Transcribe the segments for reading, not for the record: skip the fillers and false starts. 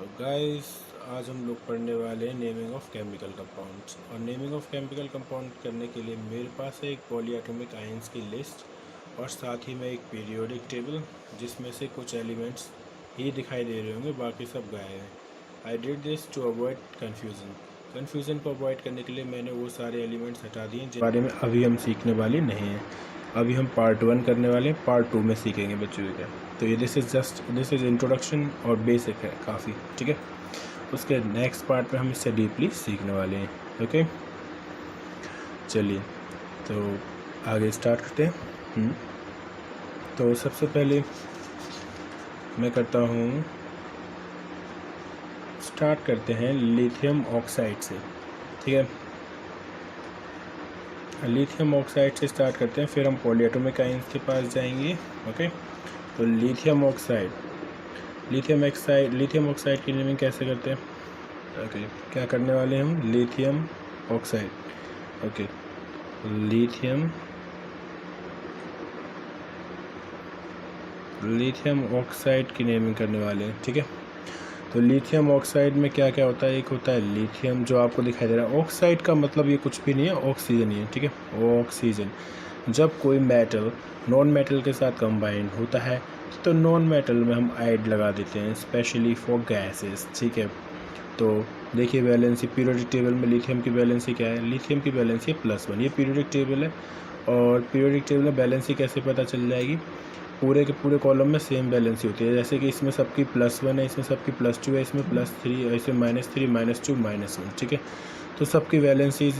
तो गाइस आज हम लोग पढ़ने वाले हैं नेमिंग ऑफ केमिकल कंपाउंड्स। और नेमिंग ऑफ केमिकल कंपाउंड करने के लिए मेरे पास है एक पॉलीएटॉमिक आयंस की लिस्ट और साथ ही में एक पीरियोडिक टेबल जिसमें से कुछ एलिमेंट्स ही दिखाई दे रहे होंगे, बाकी सब गायब हैं। I did this to avoid confusion को अवॉइड करने के लिए मैंने वो सारे एलिमेंट्स हटा दिए जिनके बारे में अभी हम सीखने वाले नहीं हैं। अभी हम पार्ट 1 करने वाले हैं, पार्ट 2 में सीखेंगे बच्चों का। तो ये दिस इज़ इंट्रोडक्शन और बेसिक है काफ़ी, ठीक है। उसके नेक्स्ट पार्ट में हम इससे डीपली सीखने वाले हैं। ओके, चलिए तो आगे स्टार्ट करते हैं। तो सबसे पहले मैं करता हूँ, स्टार्ट करते हैं लिथियम ऑक्साइड से, ठीक है। लिथियम ऑक्साइड से स्टार्ट करते हैं, फिर हम पॉलीएटॉमिक आयंस के पास जाएंगे। ओके, तो लिथियम ऑक्साइड की नेमिंग कैसे करते हैं? ओके, क्या करने वाले हैं हम? Lithium oxide. Okay, lithium oxide की नेमिंग करने वाले हैं, ठीक है। तो लिथियम ऑक्साइड में क्या क्या होता है? एक होता है लिथियम, जो आपको दिखाई दे रहा है। ऑक्साइड का मतलब ये कुछ भी नहीं है, ऑक्सीजन ही है, ठीक है। ऑक्सीजन। जब कोई मेटल नॉन मेटल के साथ कंबाइंड होता है तो नॉन मेटल में हम आइड लगा देते हैं, स्पेशली फॉर गैसेस, ठीक है। तो देखिए वैलेंसी, पीरियोडिक टेबल में लिथियम की वैलेंसी क्या है? लिथियम की वैलेंसी है +1। ये पीरियोडिक टेबल है, और पीरियोडिक टेबल में वैलेंसी कैसे पता चल जाएगी? पूरे के पूरे कॉलम में सेम वैलेंसी होती है। जैसे कि इसमें सबकी +1 है, इसमें सबकी +2 है, इसमें +3 है, इसमें -3, -2, -1, ठीक है। तो सबकी वैलेंसी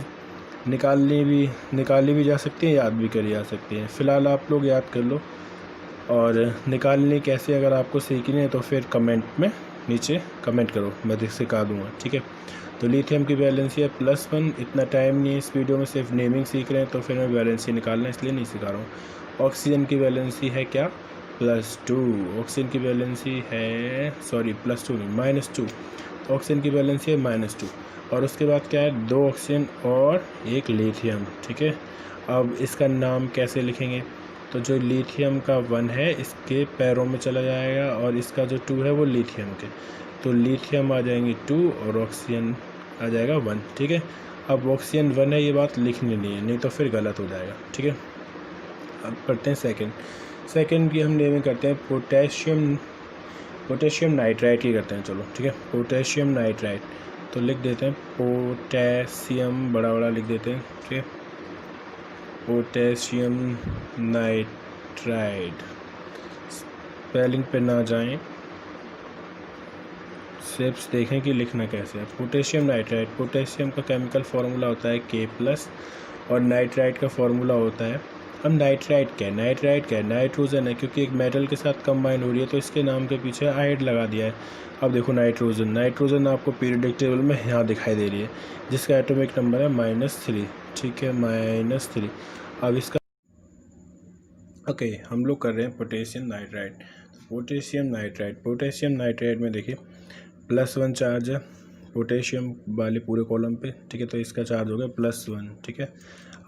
निकाली भी जा सकती है, याद भी करी जा सकती है। फ़िलहाल आप लोग याद कर लो, और निकालनी कैसे अगर आपको सीखनी है तो फिर कमेंट में नीचे कमेंट करो, मैं सिखा दूंगा, ठीक है। तो लिथियम की वैलेंसी है +1। इतना टाइम नहीं है इस वीडियो में, सिर्फ नेमिंग सीख रहे हैं तो फिर मैं वैलेंसी निकालना इसलिए नहीं सिखा रहा हूँ। ऑक्सीजन की वैलेंसी है क्या? +2। ऑक्सीजन की वैलेंसी है, सॉरी +2 नहीं, -2। ऑक्सीजन की वैलेंसी है -2। और उसके बाद क्या है? 2 ऑक्सीजन और 1 लिथियम, ठीक है। अब इसका नाम कैसे लिखेंगे? तो जो लिथियम का 1 है इसके पैरों में चला जाएगा, और इसका जो 2 है वो लिथियम के, तो लिथियम आ जाएंगे 2 और ऑक्सीजन आ जाएगा 1, ठीक है। अब ऑक्सीजन 1 है, ये बात लिखनी नहीं है, नहीं तो फिर गलत हो जाएगा, ठीक है। अब करते हैं सेकंड की हम नेमिंग करते हैं पोटेशियम नाइट्राइट की करते हैं, चलो ठीक है। पोटेशियम नाइट्राइट, तो लिख देते हैं पोटेशियम, बड़ा बड़ा लिख देते हैं, ठीक है। पोटेशियम नाइट्राइड, स्पेलिंग पे ना जाएं, सिर्फ देखें कि लिखना कैसे है। पोटेशियम नाइट्राइड, पोटेशियम का केमिकल फार्मूला होता है K+, और नाइट्राइड का फार्मूला होता है, अब नाइट्राइड क्या है? नाइट्रोजन है, क्योंकि एक मेटल के साथ कंबाइन हो रही है तो इसके नाम के पीछे आइड लगा दिया है। अब देखो नाइट्रोजन आपको पीरियोडिक टेबल में यहाँ दिखाई दे रही है, जिसका एटॉमिक नंबर है -3, ठीक है, -3। अब इसका ओके, हम लोग कर रहे हैं पोटेशियम नाइट्राइड में देखिए +1 चार्ज है पोटेशियम वाले पूरे कॉलम पे, ठीक है। तो इसका चार्ज हो गया +1, ठीक है।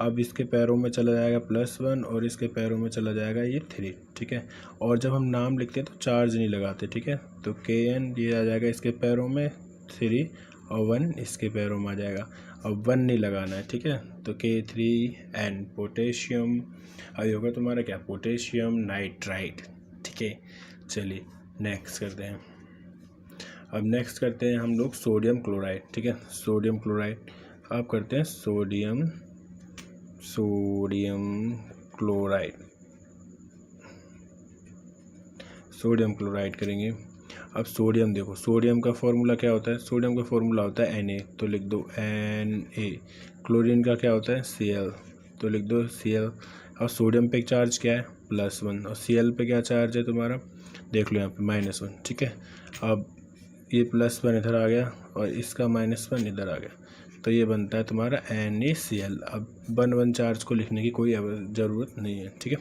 अब इसके पैरों में चला जाएगा +1 और इसके पैरों में चला जाएगा ये 3, ठीक है। और जब हम नाम लिखते हैं तो चार्ज नहीं लगाते, ठीक है। तो Kn ये आ जाएगा इसके पैरों में 3, और 1 इसके पैरों में आ जाएगा। अब 1 नहीं लगाना है, ठीक है। तो K3N पोटेशियम, अब होगा तुम्हारा क्या? पोटेशियम नाइट्राइड, ठीक है। चलिए नेक्स्ट करते हैं। अब नेक्स्ट करते हैं हम लोग सोडियम क्लोराइड, ठीक है। सोडियम क्लोराइड आप करते हैं सोडियम क्लोराइड करेंगे। अब सोडियम देखो, सोडियम का फॉर्मूला क्या होता है? सोडियम का फॉर्मूला होता है Na, तो लिख दो Na। क्लोरीन का क्या होता है? Cl, तो लिख दो Cl। और सोडियम पे चार्ज क्या है? +1, और Cl पे क्या चार्ज है तुम्हारा? देख लो यहाँ पे -1, ठीक है। अब ये +1 इधर आ गया और इसका -1 इधर आ गया, तो ये बनता है तुम्हारा NaCl। अब 1 चार्ज को लिखने की कोई ज़रूरत नहीं है, ठीक है।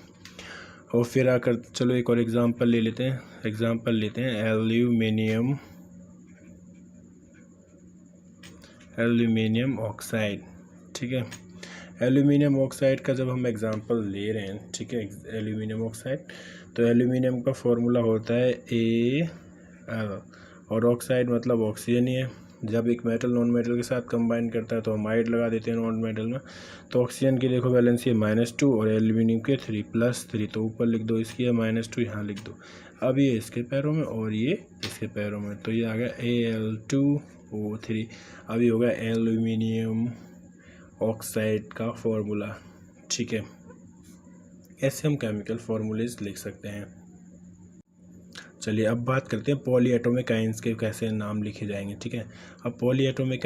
और फिर आकर चलो एक और एग्जांपल लेते हैं एल्यूमिनियम ऑक्साइड, ठीक है। एल्यूमिनियम ऑक्साइड का जब हम एग्जांपल ले रहे हैं, ठीक है, एल्यूमिनियम ऑक्साइड, तो एल्यूमिनियम का फॉर्मूला होता है Al, और ऑक्साइड मतलब ऑक्सीजन ही है। जब एक मेटल नॉन मेटल के साथ कंबाइन करता है तो हम आइड लगा देते हैं नॉन मेटल में। तो ऑक्सीजन की देखो वैलेंसी है -2 और एल्यूमिनियम के 3+3, तो ऊपर लिख दो इसकी है -2, यहाँ लिख दो। अब ये इसके पैरों में और ये इसके पैरों में, तो ये आ गया Al2O3। अब ये होगा एल्यूमिनियम ऑक्साइड का फॉर्मूला, ठीक है। ऐसे हम केमिकल फार्मूलेज लिख सकते हैं। चलिए अब बात करते हैं पॉलीएटॉमिक आयंस के कैसे नाम लिखे जाएंगे, ठीक है। अब पॉलीएटॉमिक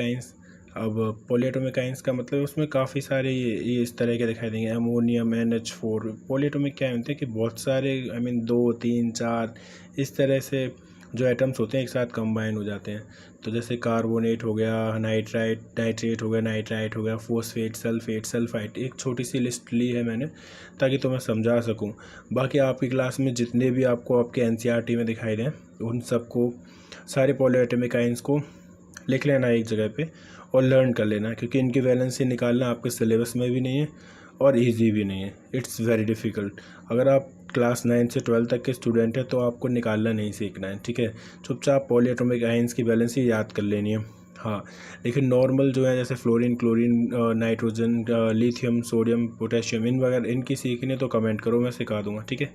आयंस का मतलब उसमें काफ़ी सारे ये इस तरह के दिखाई देंगे, अमोनियम NH4। पॉलीएटॉमिक क्या होते हैं कि बहुत सारे 2 3 4 इस तरह से जो एटम्स होते हैं एक साथ कंबाइन हो जाते हैं। तो जैसे कार्बोनेट हो गया, नाइट्रेट हो गया, फॉस्फेट, सल्फाइड। एक छोटी सी लिस्ट ली है मैंने ताकि तो मैं समझा सकूं। बाकी आपकी क्लास में जितने भी आपको आपके NCERT में दिखाई दें उन सबको सारे पॉलीएटॉमिक आयंस को लिख लेना एक जगह पे और लर्न कर लेना, क्योंकि इनकी वैलेंसी निकालना आपके सिलेबस में भी नहीं है और इजी भी नहीं है। It's very difficult. अगर आप क्लास 9 से 12 तक के स्टूडेंट हैं तो आपको निकालना नहीं सीखना है, ठीक है। चुपचाप पॉलीएटॉमिक आयंस की वैलेंसी याद कर लेनी है। हाँ, लेकिन नॉर्मल जो है जैसे fluorine, chlorine, nitrogen, lithium, sodium, potassium, इन वगैरह इनकी सीखने तो कमेंट करो, मैं सिखा दूंगा, ठीक है।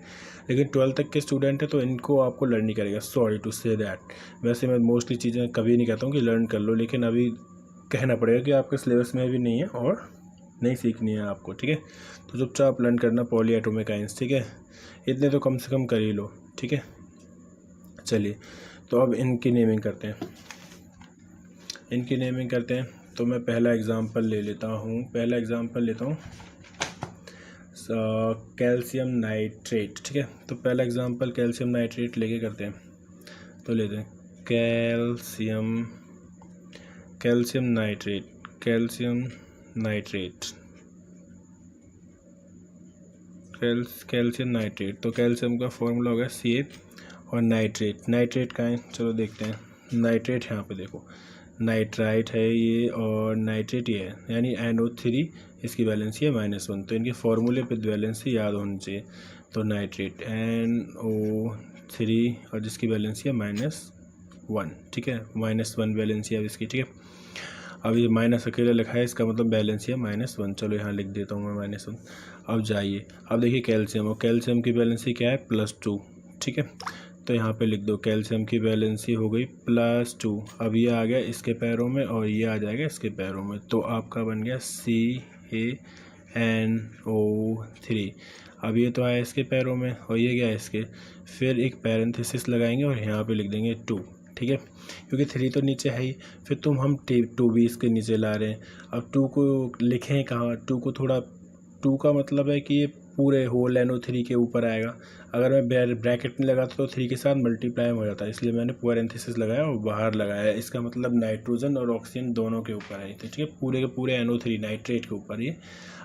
लेकिन 12 तक के स्टूडेंट है तो इनको आपको लर्न नहीं करेगा, सॉरी टू से दैट। वैसे मैं मोस्टली चीज़ें कभी नहीं कहता हूँ कि लर्न कर लो, लेकिन अभी कहना पड़ेगा कि आपके सिलेबस में भी नहीं है और नहीं सीखनी है आपको, ठीक है। तो चुपचाप लर्न करना पॉलीएटॉमिक आयंस, ठीक है। इतने तो कम से कम कर ही लो, ठीक है। चलिए तो अब इनकी नेमिंग करते हैं। तो मैं पहला एग्जांपल लेता हूँ कैल्शियम नाइट्रेट, ठीक है। तो पहला एग्जांपल कैल्शियम नाइट्रेट लेके करते हैं। तो लेते हैं कैल्शियम नाइट्रेट। तो कैल्शियम का फॉर्मूला होगा Ca और नाइट्रेट का है, चलो देखते हैं। नाइट्रेट यहाँ पे देखो, नाइट्राइट है ये और नाइट्रेट ये है, यानी NO3, इसकी वैलेंसी है -1। तो इनके फॉर्मूले पे वैलेंसी याद होनी चाहिए। तो नाइट्रेट NO3 और जिसकी वैलेंसी है -1, ठीक है। -1 वैलेंसी है इसकी, ठीक है। अब ये माइनस अकेला लिखा है, इसका मतलब वैलेंसी है -1। चलो यहाँ लिख देता हूँ मैं -1। अब जाइए, अब देखिए कैल्शियम, और कैल्शियम की वैलेंसी क्या है +2, ठीक है। तो यहाँ पे लिख दो कैल्शियम की वैलेंसी हो गई +2। अब ये आ गया इसके पैरों में और ये आ जाएगा इसके पैरों में, तो आपका बन गया CaNO3। अब ये तो आया इसके पैरों में और ये गया इसके, फिर एक पैरेंथेसिस लगाएंगे और यहाँ पे लिख देंगे 2, ठीक है, क्योंकि 3 तो नीचे है ही। फिर हम 2 भी इसके नीचे ला रहे हैं। अब 2 को लिखें कहाँ, 2 को थोड़ा, 2 का मतलब है कि ये पूरे होल NO3 के ऊपर आएगा। अगर मैं ब्रैकेट में लगाता तो 3 के साथ मल्टीप्लाई हो जाता है, इसलिए मैंने पैरेंथेसिस लगाया और बाहर लगाया। इसका मतलब नाइट्रोजन और ऑक्सीजन दोनों के ऊपर है, ठीक है। पूरे के पूरे NO3 नाइट्रेट के ऊपर ये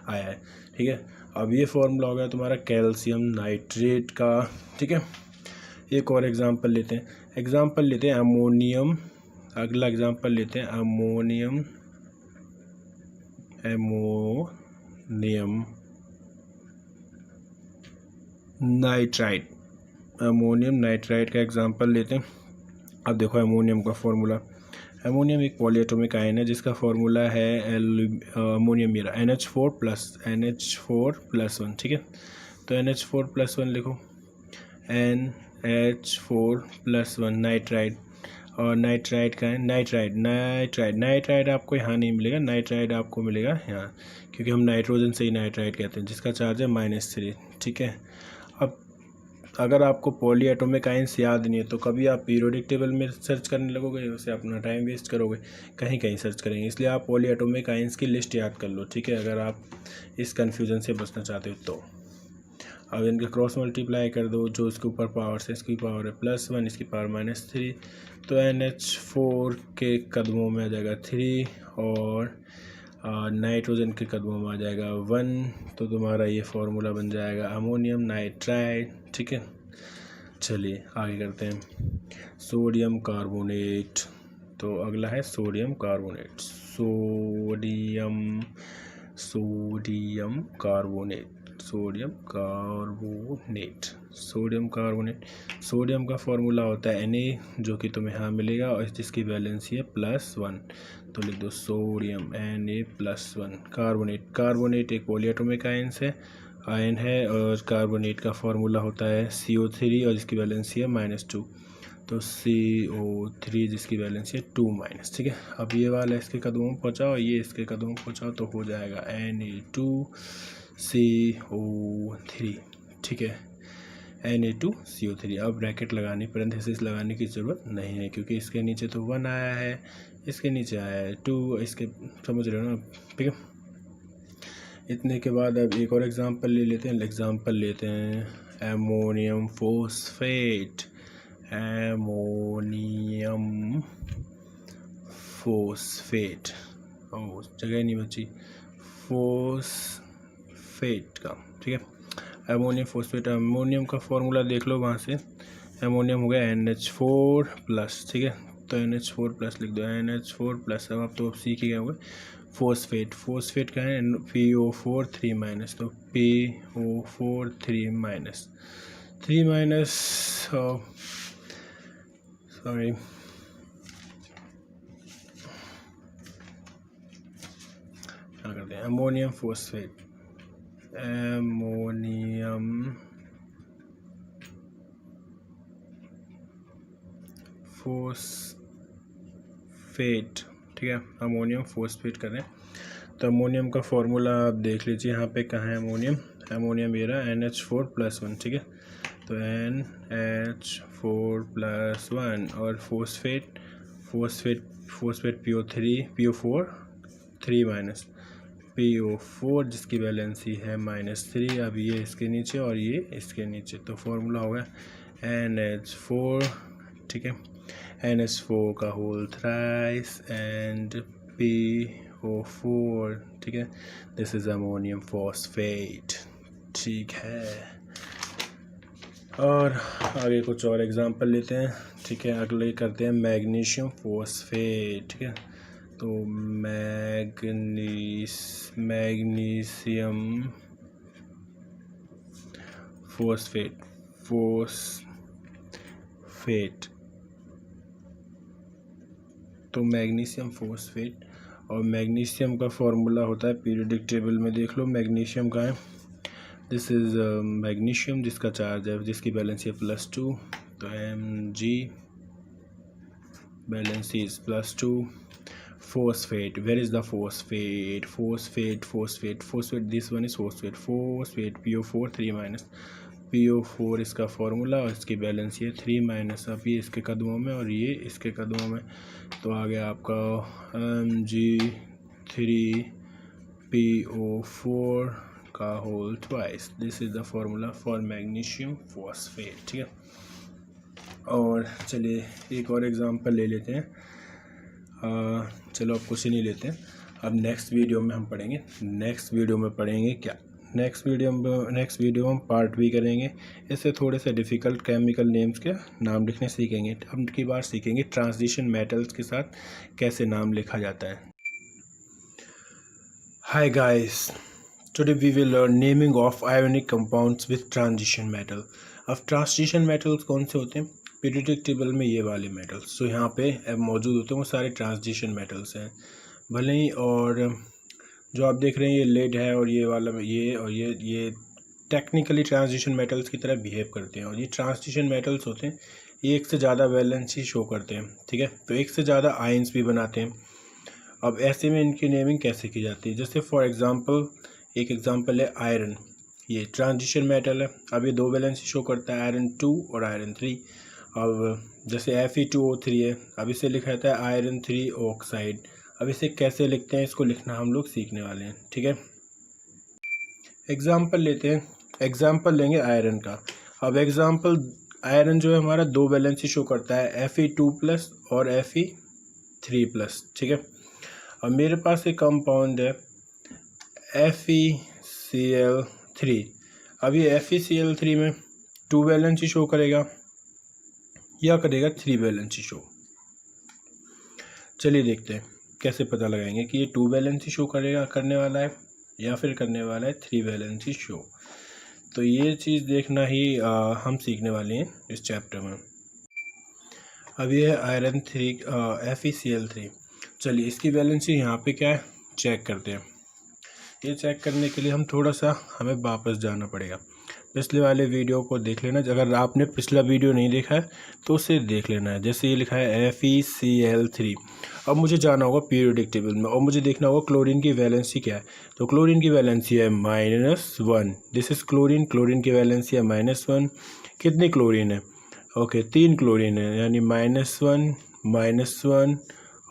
आया है, ठीक है। अब ये फॉर्मूला हो गया तुम्हारा कैल्शियम नाइट्रेट का, ठीक है। एक और एग्जांपल लेते हैं अमोनियम। अगला एग्जांपल लेते हैं अमोनियम नाइट्राइड का एग्जांपल लेते हैं। अब देखो अमोनियम का फॉर्मूला, अमोनियम एक पॉलीएटॉमिक आयन है जिसका फॉर्मूला है अमोनियम मेरा NH4+1, ठीक है। तो NH4+1 लिखो, NH4+1 नाइट्राइड। और नाइट्राइड का है नाइट्राइड आपको यहाँ नहीं मिलेगा, नाइट्राइड आपको मिलेगा यहाँ, क्योंकि हम नाइट्रोजन से ही नाइट्राइड कहते हैं, जिसका चार्ज है -3, ठीक है। अब अगर आपको पॉलीएटॉमिक आयंस याद नहीं है तो कभी आप पीरियोडिक टेबल में सर्च करने लगोगे, उससे अपना टाइम वेस्ट करोगे, कहीं सर्च करेंगे। इसलिए आप पॉलीएटॉमिक आयंस की लिस्ट याद कर लो, ठीक है, अगर आप इस कन्फ्यूज़न से बचना चाहते हो तो। अब इनका क्रॉस मल्टीप्लाई कर दो, जो इसके ऊपर पावर से इसकी पावर है +1, इसकी पावर -3, तो NH4 के कदमों में आ जाएगा 3 और नाइट्रोजन के कदमों में आ जाएगा 1। तो तुम्हारा ये फॉर्मूला बन जाएगा अमोनियम नाइट्राइड, ठीक है। चलिए आगे करते हैं सोडियम कार्बोनेट। तो अगला है sodium carbonate, sodium carbonate, sodium का फॉर्मूला होता है Na, जो कि तुम्हें यहाँ मिलेगा, और जिसकी वैलेंसी है +1, तो लिख दो सोडियम Na+1। कार्बोनेट, कार्बोनेट एक पॉलीएटॉमिक आयन है और कार्बोनेट का फॉर्मूला होता है CO3 और जिसकी वैलेंसी है -2, तो CO3 जिसकी वैलेंसी है 2-। ठीक है, अब ये वाला इसके कदमों में पहुँचाओ, ये इसके कदमों में पहुँचाओ, तो हो जाएगा Na2CO3। ठीक है, Na2CO3। अब ब्रैकेट लगानी, पैरेंथेसिस लगाने की ज़रूरत नहीं है क्योंकि इसके नीचे तो 1 आया है, इसके नीचे आया है 2, इसके समझ रहे हो ना। ठीक है, इतने के बाद अब एक और एग्जांपल ले लेते हैं। एग्जांपल लेते हैं एमोनियम फोस्फेट। एमोनियम फोस्फेट, ओ जगह नहीं बची, फोस्फेट का। ठीक है, एमोनियम फोस्फेट, एमोनियम का फॉर्मूला देख लो वहाँ से। एमोनियम हो गया NH4+। ठीक है, तो NH4+ लिख दो, NH4+। अब आप तो सीख ही गए होंगे। फोस्फेट, फोस्फेट का है PO4 3-, तो PO4 3-, सॉरी क्या करते हैं, अमोनियम फोस्फेट, एमोनियम फोस्फेट। ठीक है, अमोनियम फोस्फेट करें तो अमोनियम का फॉर्मूला आप देख लीजिए यहाँ पे कहाँ है अमोनियम। अमोनियम ये रहा NH4+1। ठीक है, तो NH4+1 और फोस्फेट, फोस्फेट PO4 3-, PO4 जिसकी वैलेंसी है -3। अब ये इसके नीचे और ये इसके नीचे, तो फॉर्मूला होगा NH4। ठीक है, NH4 का होल थ्राइस एंड PO4। ठीक है, दिस इज अमोनियम फॉस्फेट। ठीक है, और आगे कुछ और एग्जांपल लेते हैं। ठीक है, अगले करते हैं मैग्नीशियम फॉस्फेट। ठीक है, तो मैग्नीशियम फोस्फेट, तो मैग्नीशियम फोस्फेट, और मैग्नीशियम का फॉर्मूला होता है पीरियोडिक टेबल में देख लो, मैग्नीशियम का है, दिस इज़ मैग्नीशियम जिसका चार्ज है, जिसकी बैलेंसी है +2, तो Mg valency is +2। phosphate, where is the phosphate, this one is phosphate PO4 3-, PO4 इसका फॉर्मूला और इसकी बैलेंस ये 3-। अब ये इसके कदमों में और ये इसके कदमों में, तो आ गया आपका Mg3PO4 का whole twice. This is the formula for magnesium phosphate. ठीक है, और चलिए एक और एग्जांपल ले लेते हैं। चलो अब कुछ ही नहीं लेते हैं, अब नेक्स्ट वीडियो में हम पढ़ेंगे। नेक्स्ट वीडियो में पढ़ेंगे क्या, नेक्स्ट वीडियो में हम पार्ट B करेंगे। इससे थोड़े से डिफ़िकल्ट केमिकल नेम्स के नाम लिखने सीखेंगे। अब की बार सीखेंगे ट्रांजिशन मेटल्स के साथ कैसे नाम लिखा जाता है। Hi guys, today we will learn naming of ionic compounds with transition metal. अब ट्रांजिशन मेटल्स कौन से होते हैं, पीरियोडिक टेबल में ये वाले मेटल्स जो यहाँ पे मौजूद होते हैं वो सारे ट्रांजिशन मेटल्स हैं भले ही। और जो आप देख रहे हैं ये लेड है और ये वाला ये टेक्निकली ट्रांजिशन मेटल्स की तरह बिहेव करते हैं। और ये ट्रांजिशन मेटल्स होते हैं, एक से ज़्यादा वैलेंसी शो करते हैं। ठीक है, तो एक से ज़्यादा आयंस भी बनाते हैं। अब ऐसे में इनकी नेमिंग कैसे की जाती है, जैसे फॉर एग्जांपल एक एग्जांपल है आयरन, ये ट्रांजिशन मेटल है। अब ये 2 वैलेंसी शो करता है, आयरन 2 और आयरन 3। अब जैसे Fe2O3 है, अब इसे लिखा जाता है आयरन 3 ऑक्साइड। अब इसे कैसे लिखते हैं, इसको लिखना हम लोग सीखने वाले हैं। ठीक है, एग्जांपल लेते हैं, एग्जांपल लेंगे आयरन का। अब एग्जांपल आयरन जो है हमारा 2 वैलेंसी शो करता है, Fe2+ और Fe3+। ठीक है, अब मेरे पास एक कंपाउंड है FeCl3। अब ये FeCl3 में 2 वैलेंसी शो करेगा या करेगा 3 वैलेंसी शो। चलिए देखते हैं कैसे पता लगाएंगे कि ये 2 वैलेंसी शो करने वाला है या फिर करने वाला है 3 वैलेंसी शो। तो ये चीज़ देखना ही हम सीखने वाले हैं इस चैप्टर में। अब ये है आयरन 3 FeCl3। चलिए इसकी वैलेंसी यहाँ पे क्या है चेक करते हैं। ये चेक करने के लिए हम थोड़ा सा हमें वापस जाना पड़ेगा, पिछले वाले वीडियो को देख लेना। अगर आपने पिछला वीडियो नहीं देखा है तो उसे देख लेना है। जैसे ये लिखा है FeCl3। अब मुझे जाना होगा पीरियोडिक टेबल में और मुझे देखना होगा क्लोरीन की वैलेंसी क्या है। तो क्लोरीन की वैलेंसी है -1। This is chlorine. क्लोरीन की वैलेंसी है -1। कितनी क्लोरीन है? ओके 3 क्लोरीन है, यानी -1 -1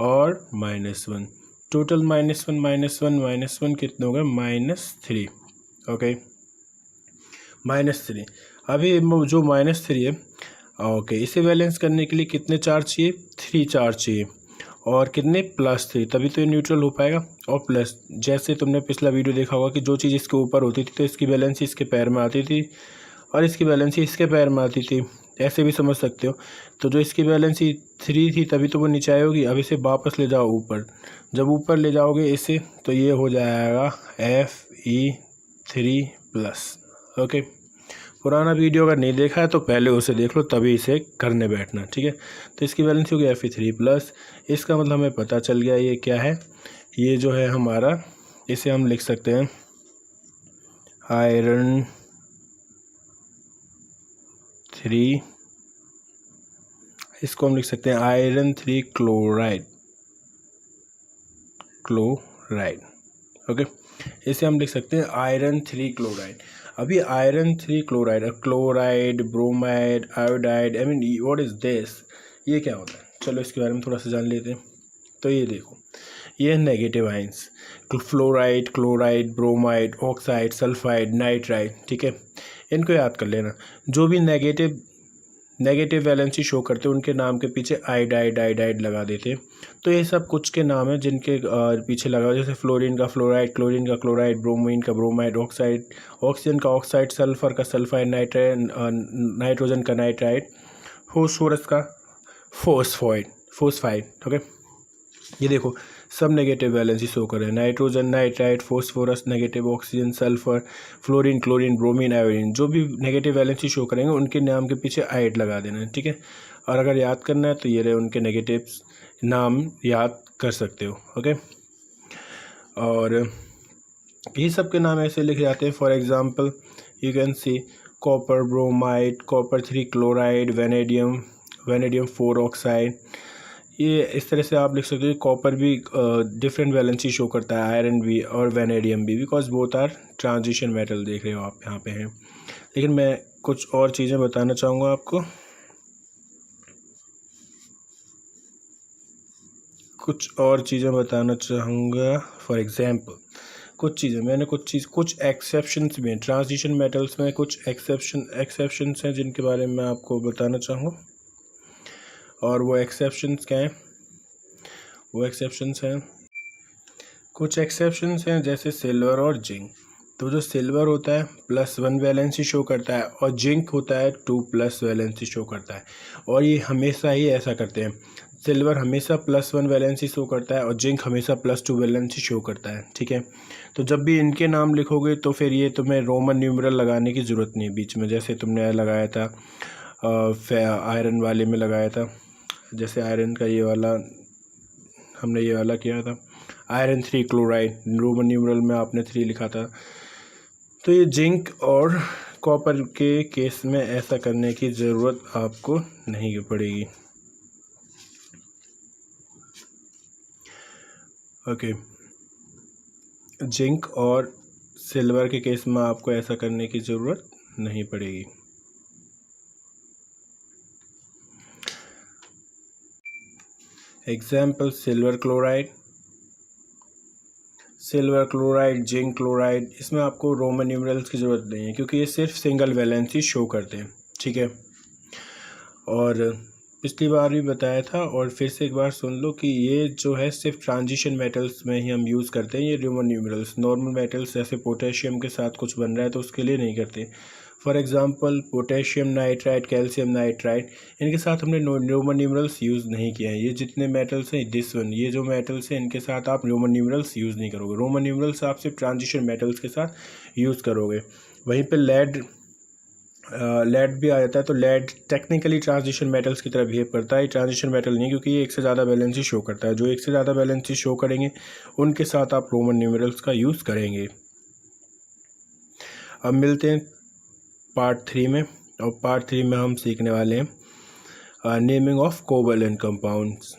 और -1। टोटल -1 कितने हो गए? -3। ओके -3। अभी जो -3 है, ओके इसे बैलेंस करने के लिए कितने चार्ज चाहिए? 3 चार्ज चाहिए। और कितने? +3, तभी तो ये न्यूट्रल हो पाएगा। और प्लस, जैसे तुमने पिछला वीडियो देखा होगा कि जो चीज़ इसके ऊपर होती थी तो इसकी बैलेंसी इसके पैर में आती थी और इसकी बैलेंसी इसके पैर में आती थी, ऐसे भी समझ सकते हो। तो जो इसकी बैलेंसी 3 थी तभी तो वो नीचे आई होगी। अब इसे वापस ले जाओ ऊपर। जब ऊपर ले जाओगे इसे तो ये हो जाएगा Fe3+। ओके, पुराना वीडियो अगर नहीं देखा है तो पहले उसे देख लो, तभी इसे करने बैठना, ठीक है। तो इसकी वैलेंसी हो गई Fe3+। इसका मतलब हमें पता चल गया ये क्या है। ये जो है हमारा, इसे हम लिख सकते हैं आयरन 3, इसको हम लिख सकते हैं आयरन 3 क्लोराइड। ओके, इसे हम लिख सकते हैं आयरन 3 क्लोराइड। अभी iron 3 chloride, chloride, bromide, iodide, I mean what is this, ये क्या होता है? चलो इसके बारे में थोड़ा सा जान लेते हैं। तो ये देखो, ये negative ions, fluoride, chloride, bromide, oxide, sulphide, nitride, ठीक है। इनको याद कर लेना। जो भी नेगेटिव वैलेंसी शो करते हैं उनके नाम के पीछे आइडाइड लगा देते हैं। तो ये सब कुछ के नाम हैं जिनके पीछे लगा, जैसे फ्लोरीन का फ्लोराइड, क्लोरीन का क्लोराइड, ब्रोमीन का ब्रोमाइड, ऑक्सीजन का ऑक्साइड, सल्फर का सल्फाइड, नाइट्रोजन का नाइट्राइड, फॉस्फोरस का फोस्फाइड। ओके, ये देखो सब नेगेटिव वैलेंसी शो कर रहे हैं। Nitrogen nitride, phosphorus negative, oxygen sulphur, fluorine chlorine, bromine iodine, जो भी नेगेटिव वैलेंसी शो करेंगे उनके नाम के पीछे आइड लगा देना है, ठीक है। और अगर याद करना है तो ये रहे उनके नेगेटिव नाम, याद कर सकते हो। ओके, और ये सब के नाम ऐसे लिखे जाते हैं। For example you can see copper bromide, copper 3 chloride, vanadium 4 oxide. ये इस तरह से आप लिख सकते हो। कॉपर भी डिफरेंट वैलेंसी शो करता है, आयरन भी और वेनेडियम भी, because both are transition metal, देख रहे हो आप यहाँ पे हैं। लेकिन मैं कुछ और चीज़ें बताना चाहूँगा आपको, फॉर एग्जांपल कुछ चीज़ें मैंने कुछ एक्सेप्शंस भी हैं ट्रांजिशन मेटल्स में, कुछ एक्सेप्शंस हैं जिनके बारे में मैं आपको बताना चाहूँगा। और वो एक्सेप्शंस क्या हैं? कुछ एक्सेप्शंस हैं जैसे सिल्वर और जिंक। तो जो सिल्वर होता है +1 वैलेंसी शो करता है और जिंक होता है 2+ वैलेंसी शो करता है। और ये हमेशा ही ऐसा करते हैं, सिल्वर हमेशा +1 वैलेंसी शो करता है और जिंक हमेशा +2 वैलेंसी शो करता है, ठीक है। तो जब भी इनके नाम लिखोगे तो फिर ये तुम्हें रोमन न्यूमरल लगाने की ज़रूरत नहीं है बीच में, जैसे तुमने लगाया था आयरन वाले में लगाया था। जैसे आयरन का ये वाला हमने ये वाला किया था आयरन 3 क्लोराइड, रोमन न्यूमरल में आपने 3 लिखा था। तो ये जिंक और कॉपर के केस में ऐसा करने की ज़रूरत आपको नहीं पड़ेगी। ओके, जिंक और सिल्वर के केस में आपको ऐसा करने की ज़रूरत नहीं पड़ेगी। Example silver chloride, zinc chloride, इसमें आपको रोमन न्यूमरल्स की ज़रूरत नहीं है क्योंकि ये सिर्फ सिंगल वैलेंसी शो करते हैं, ठीक है। और पिछली बार भी बताया था और फिर से एक बार सुन लो कि ये जो है सिर्फ ट्रांजिशन मेटल्स में ही हम यूज़ करते हैं ये रोमन न्यूमरल्स। नॉर्मल मेटल्स जैसे पोटेशियम के साथ कुछ बन रहा है तो उसके लिए नहीं करते। For example potassium nitride, calcium nitride, इनके साथ हमने रोमन न्यूमरल्स यूज़ नहीं किया है। ये जितने मेटल्स हैं ये जो मेटल्स हैं इनके साथ आप रोमन न्यूमरल्स यूज़ नहीं करोगे। रोमन न्यूमरल्स आप सिर्फ ट्रांजिशन मेटल्स के साथ यूज़ करोगे। वहीं पर लेड लेड भी आ जाता है। तो लेड टेक्निकली ट्रांजिशन मेटल्स की तरह बिहेव करता है, ट्रांजिशन मेटल नहीं, क्योंकि ये एक से ज़्यादा बैलेंस ही शो करता है। जो एक से ज़्यादा बैलेंस ही शो करेंगे उनके साथ आप रोमन न्यूमेरल्स का यूज़ करेंगे। अब मिलते हैं पार्ट 3 में, और पार्ट 3 में हम सीखने वाले हैं नेमिंग ऑफ कोवैलेंट कंपाउंड्स।